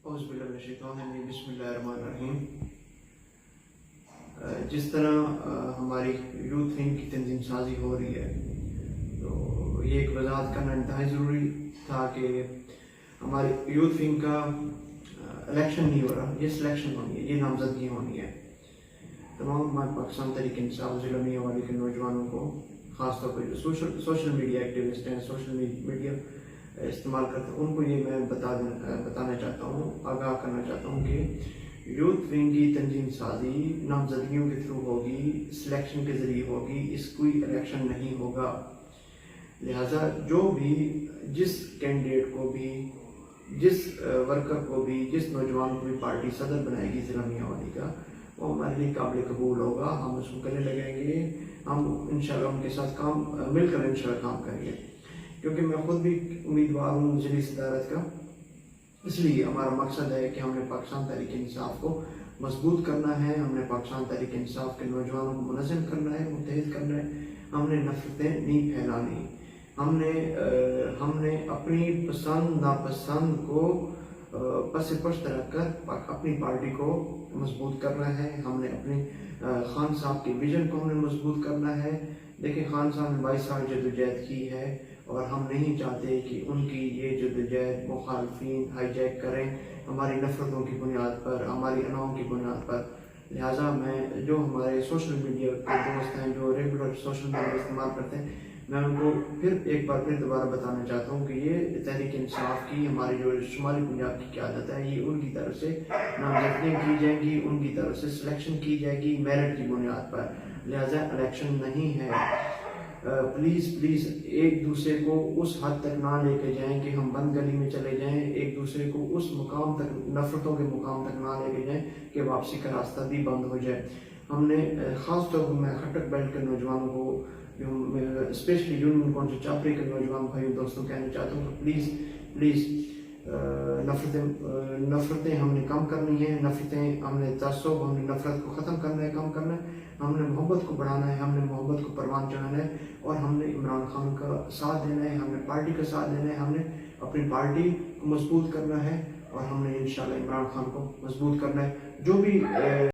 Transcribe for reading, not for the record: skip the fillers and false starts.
बिस्मिल्लाहिर्रहमानिर्रहीम। जिस तरह हमारी यूथ विंग की तंजीम साजी हो रही है, तो ये एक वजाहत करना इंतहाई ज़रूरी था कि हमारी यूथ विंग का इलेक्शन नहीं हो रहा, ये सिलेक्शन होनी है, ये नामजदगी होनी है। तमाम हमारे पाकिस्तान तहरीक इंसाफ ज़िला मियांवाली के नौजवानों को, ख़ासतौर पर जो सोशल मीडिया एक्टिविस्ट हैं, सोशल मीडिया इस्तेमाल करते हैं, उनको ये मैं बताना चाहता हूँ, आगाह करना चाहता हूँ कि यूथ विंग की तंजीम साजी नामजदगियों के थ्रू होगी, सिलेक्शन के ज़रिए होगी, इस कोई इलेक्शन नहीं होगा। लिहाजा जो भी जिस कैंडिडेट को भी, जिस वर्कर को भी, जिस नौजवान को भी पार्टी सदर बनाएगी ज़िला मियांवाली का, वो हमारे लिए काबिल कबूल होगा। हम उसको गले लगाएंगे, हम इंशाल्लाह उनके साथ मिलकर इंशाल्लाह काम करेंगे, क्योंकि मैं खुद भी उम्मीदवार हूँ ज़िली सदारत का। इसलिए हमारा मकसद है कि हमने पाकिस्तान तहरीक इंसाफ को मजबूत करना है, हमने पाकिस्तान तहरीक इंसाफ के नौजवानों को मुनज़्ज़म करना है, मुत्तहिद करना है। हमने नफरतें नहीं फैलानी, हमने अपनी पसंद नापसंद को पस पश्त रखकर अपनी पार्टी को मजबूत करना है। हमने अपने खान साहब के विजन को हमने मजबूत करना है। देखिए, खान साहब ने 22 साल जदोजहद की है, और हम नहीं चाहते कि उनकी ये जदोजहद मुखालफिन हाईजैक करें हमारी नफरतों की बुनियाद पर, हमारी अनाओं की बुनियाद पर। लिहाजा मैं जो हमारे सोशल मीडिया के दोस्त हैं, जो रेगुलर सोशल मीडिया इस्तेमाल करते हैं, मैं उनको फिर दोबारा बताना चाहता हूँ कि ये तहरीक इंसाफ की, हमारी जो शुमाली पंजाब की क़यादत है, ये उनकी तरफ से नामजदगियाँ की जाएंगी, उनकी तरफ से सिलेक्शन की जाएगी मेरिट की बुनियाद पर। लिहाजा इलेक्शन नहीं है। प्लीज़ एक दूसरे को उस हद तक ना लेके जाएं कि हम बंद गली में चले जाएं, एक दूसरे को उस मुकाम तक, नफरतों के मुकाम तक ना लेके जाएं कि वापसी का रास्ता भी बंद हो जाए। हमने ख़ास तौर पर मैं खटक बेल्ट के नौजवानों को, स्पेशली यूनियन काउंसिल चापरी के नौजवान भाइयों दोस्तों कहना चाहता हूँ कि प्लीज़ नफरतें हमने कम करनी है, हमने तअस्सुब, हमने नफरत को ख़त्म करना है, कम करना है, हमने मोहब्बत को बढ़ाना है, हमने मोहब्बत को परवान चढ़ाना है, और हमने इमरान खान का साथ देना है, हमने पार्टी का साथ देना है, हमने अपनी पार्टी को मजबूत करना है, और हमने इंशाल्लाह इमरान खान को मजबूत करना है। जो भी